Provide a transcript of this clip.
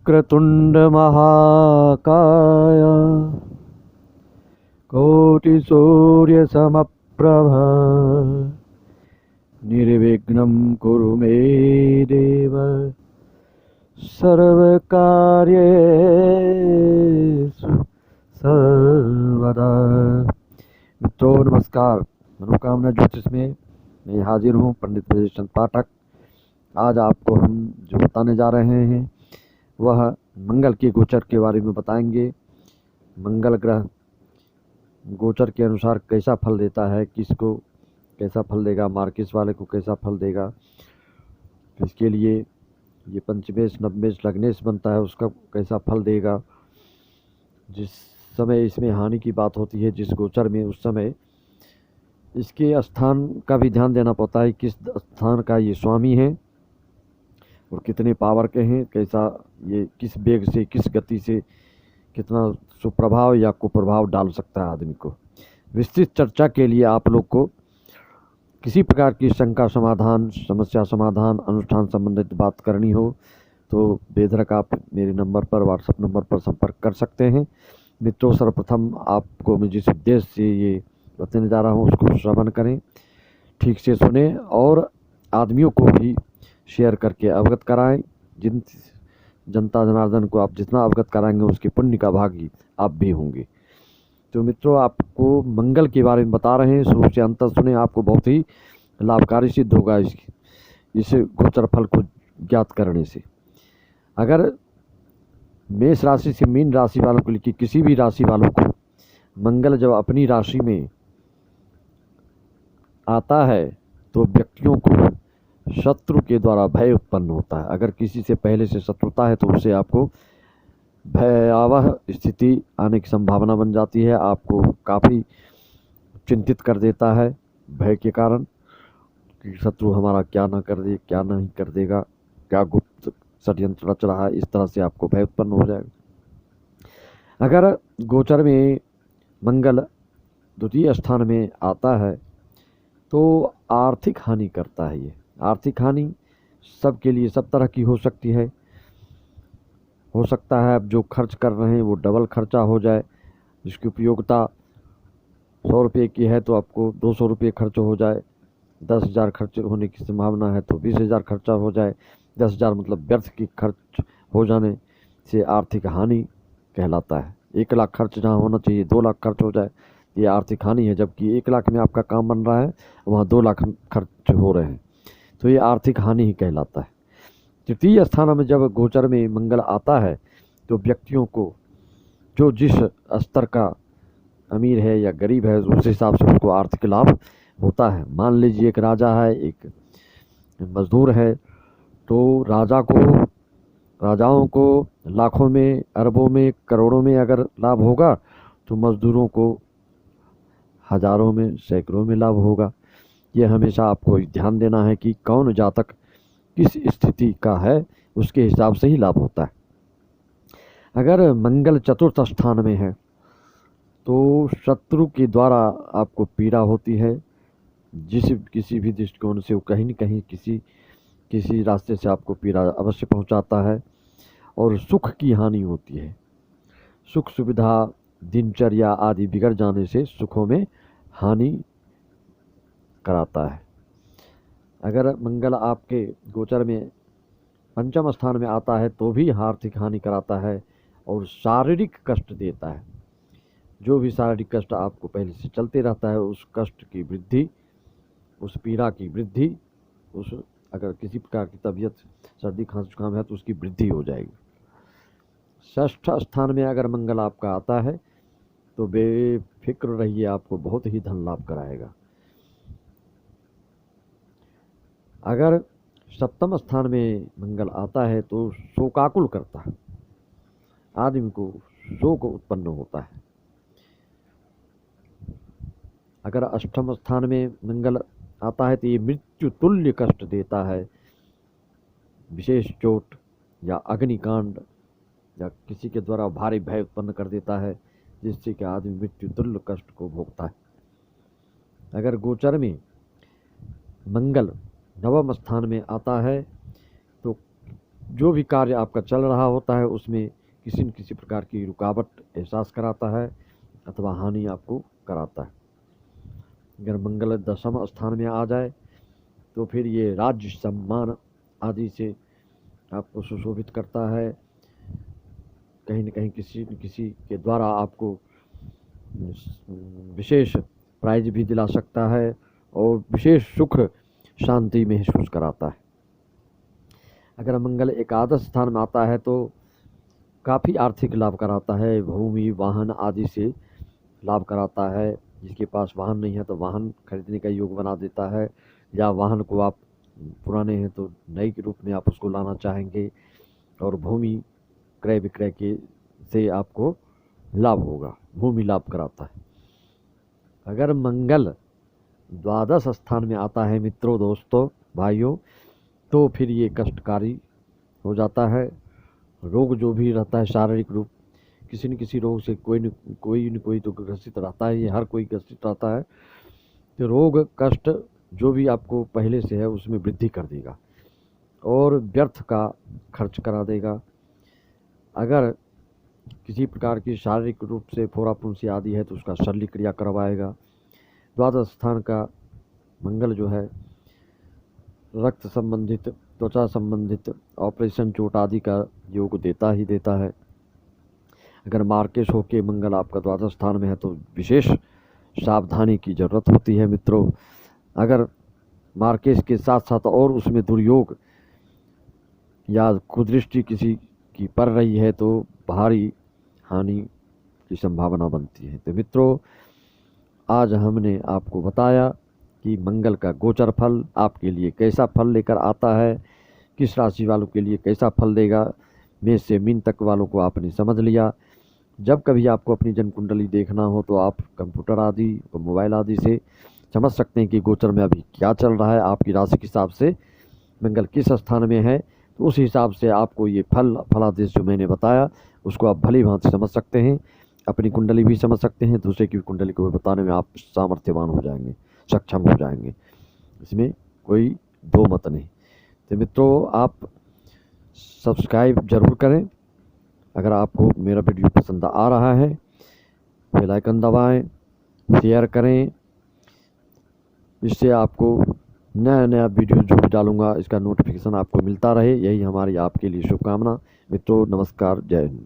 वक्रतुंड महाकाय कोटि सूर्य समप्रभ निर्विघ्नं कुरु मे देव सर्वकार्येषु सर्वदा। मित्रों नमस्कार। मनोकामना ज्योतिष में मैं हाजिर हूँ, पंडित ब्रजेश चंद्र पाठक। आज आपको हम जो बताने जा रहे हैं वह मंगल के गोचर के बारे में बताएंगे। मंगल ग्रह गोचर के अनुसार कैसा फल देता है, किसको कैसा फल देगा, मार्किस वाले को कैसा फल देगा, इसके लिए ये पंचमेश नवमेश लग्नेश बनता है उसका कैसा फल देगा। जिस समय इसमें हानि की बात होती है जिस गोचर में, उस समय इसके स्थान का भी ध्यान देना पड़ता है, किस स्थान का ये स्वामी है और कितने पावर के हैं, कैसा ये किस वेग से किस गति से कितना सुप्रभाव या कुप्रभाव डाल सकता है आदमी को। विस्तृत चर्चा के लिए आप लोग को किसी प्रकार की शंका समाधान, समस्या समाधान, अनुष्ठान संबंधित बात करनी हो तो बेधड़क आप मेरे नंबर पर, व्हाट्सएप नंबर पर संपर्क कर सकते हैं। मित्रों, सर्वप्रथम आपको मैं जिस उद्देश्य से ये बताने जा रहा हूँ उसको श्रवण करें, ठीक से सुने और आदमियों को भी शेयर करके अवगत कराएं। जिन जनता जनार्दन को आप जितना अवगत कराएंगे उसके पुण्य का भागी आप भी होंगे। तो मित्रों, आपको मंगल के बारे में बता रहे हैं, शुरू से अंत सुने, आपको बहुत ही लाभकारी सिद्ध होगा इस गोचर फल को ज्ञात करने से। अगर मेष राशि से मीन राशि वालों को लेकर किसी भी राशि वालों को मंगल जब अपनी राशि में आता है तो व्यक्तियों को शत्रु के द्वारा भय उत्पन्न होता है। अगर किसी से पहले से शत्रुता है तो उससे आपको भयावह स्थिति आने की संभावना बन जाती है। आपको काफ़ी चिंतित कर देता है भय के कारण कि शत्रु हमारा क्या ना कर दे, क्या नहीं कर देगा, क्या गुप्त षड्यंत्र रच रहा है, इस तरह से आपको भय उत्पन्न हो जाएगा। अगर गोचर में मंगल द्वितीय स्थान में आता है तो आर्थिक हानि करता है। ये आर्थिक हानि सबके लिए सब तरह की हो सकती है। हो सकता है अब जो खर्च कर रहे हैं वो डबल खर्चा हो जाए, जिसकी उपयोगिता 100 रुपये की है तो आपको 200 रुपये खर्च हो जाए। 10,000 खर्च होने की संभावना है तो 20,000 खर्चा हो जाए। 10,000 मतलब व्यर्थ की खर्च हो जाने से आर्थिक हानि कहलाता है। 1 लाख खर्च जहाँ होना चाहिए 2 लाख खर्च हो जाए, ये आर्थिक हानि है। जबकि 1 लाख में आपका काम बन रहा है वहाँ 2 लाख खर्च हो रहे हैं, तो ये आर्थिक हानि ही कहलाता है। तृतीय स्थान में जब गोचर में मंगल आता है तो व्यक्तियों को जो जिस स्तर का अमीर है या गरीब है उस हिसाब से उसको आर्थिक लाभ होता है। मान लीजिए एक राजा है, एक मजदूर है, तो राजाओं को लाखों में, अरबों में, करोड़ों में अगर लाभ होगा तो मजदूरों को हजारों में, सैकड़ों में लाभ होगा। ये हमेशा आपको ध्यान देना है कि कौन जातक किस स्थिति का है उसके हिसाब से ही लाभ होता है। अगर मंगल चतुर्थ स्थान में है तो शत्रु के द्वारा आपको पीड़ा होती है। किसी भी दृष्टिकोण से वो कहीं न कहीं किसी रास्ते से आपको पीड़ा अवश्य पहुंचाता है और सुख की हानि होती है। सुख सुविधा, दिनचर्या आदि बिगड़ जाने से सुखों में हानि कराता है। अगर मंगल आपके गोचर में पंचम स्थान में आता है तो भी आर्थिक हानि कराता है और शारीरिक कष्ट देता है। जो भी शारीरिक कष्ट आपको पहले से चलते रहता है उस कष्ट की वृद्धि, उस पीड़ा की वृद्धि, अगर किसी प्रकार की तबीयत सर्दी खांसी जुकाम है तो उसकी वृद्धि हो जाएगी। षष्ठ स्थान में अगर मंगल आपका आता है तो बेफिक्र रहिए, आपको बहुत ही धन लाभ कराएगा। अगर सप्तम स्थान में मंगल आता है तो शोकाकुल करता है, आदमी को शोक उत्पन्न होता है। अगर अष्टम स्थान में मंगल आता है तो ये मृत्यु तुल्य कष्ट देता है। विशेष चोट या अग्निकांड या किसी के द्वारा भारी भय उत्पन्न कर देता है जिससे कि आदमी मृत्यु तुल्य कष्ट को भोगता है। अगर गोचर में मंगल नवम स्थान में आता है तो जो भी कार्य आपका चल रहा होता है उसमें किसी न किसी प्रकार की रुकावट एहसास कराता है अथवा हानि आपको कराता है। अगर मंगल दशम स्थान में आ जाए तो फिर ये राज्य सम्मान आदि से आपको सुशोभित करता है। कहीं न कहीं किसी न किसी के द्वारा आपको विशेष प्राइज भी दिला सकता है और विशेष सुख शांति महसूस कराता है। अगर मंगल एकादश स्थान में आता है तो काफ़ी आर्थिक लाभ कराता है, भूमि वाहन आदि से लाभ कराता है। जिसके पास वाहन नहीं है तो वाहन खरीदने का योग बना देता है, या वाहन को आप पुराने हैं तो नए के रूप में आप उसको लाना चाहेंगे, और भूमि क्रय विक्रय के से आपको लाभ होगा, भूमि लाभ कराता है। अगर मंगल द्वादश स्थान में आता है मित्रों, दोस्तों, भाइयों, तो फिर ये कष्टकारी हो जाता है। रोग जो भी रहता है शारीरिक रूप, किसी न किसी रोग से कोई न कोई तो ग्रसित रहता है, ये हर कोई ग्रसित रहता है। तो रोग कष्ट जो भी आपको पहले से है उसमें वृद्धि कर देगा और व्यर्थ का खर्च करा देगा। अगर किसी प्रकार की शारीरिक रूप से फोड़ाफुंसी आदि है तो उसका शल्य क्रिया करवाएगा। द्वादश स्थान का मंगल जो है रक्त संबंधित, त्वचा संबंधित ऑपरेशन, चोट आदि का योग देता ही देता है। अगर मार्केश होके मंगल आपका द्वादश स्थान में है तो विशेष सावधानी की ज़रूरत होती है मित्रों। अगर मार्केश के साथ साथ और उसमें दुर्योग या कुदृष्टि किसी की पड़ रही है तो भारी हानि की संभावना बनती है। तो मित्रों, आज हमने आपको बताया कि मंगल का गोचर फल आपके लिए कैसा फल लेकर आता है, किस राशि वालों के लिए कैसा फल देगा। मेष से मीन तक वालों को आपने समझ लिया। जब कभी आपको अपनी जन्म कुंडली देखना हो तो आप कंप्यूटर आदि, मोबाइल आदि से समझ सकते हैं कि गोचर में अभी क्या चल रहा है, आपकी राशि के हिसाब से मंगल किस स्थान में है। तो उस हिसाब से आपको ये फलादेश जो मैंने बताया उसको आप भली भांति समझ सकते हैं, अपनी कुंडली भी समझ सकते हैं, दूसरे की कुंडली को भी बताने में आप सामर्थ्यवान हो जाएंगे, सक्षम हो जाएंगे, इसमें कोई दो मत नहीं। तो मित्रों, आप सब्सक्राइब जरूर करें। अगर आपको मेरा वीडियो पसंद आ रहा है बेल आइकन दबाएं, शेयर करें, इससे आपको नया नया वीडियो जो भी डालूंगा इसका नोटिफिकेशन आपको मिलता रहे। यही हमारी आपके लिए शुभकामना। मित्रों, नमस्कार, जय हिंद।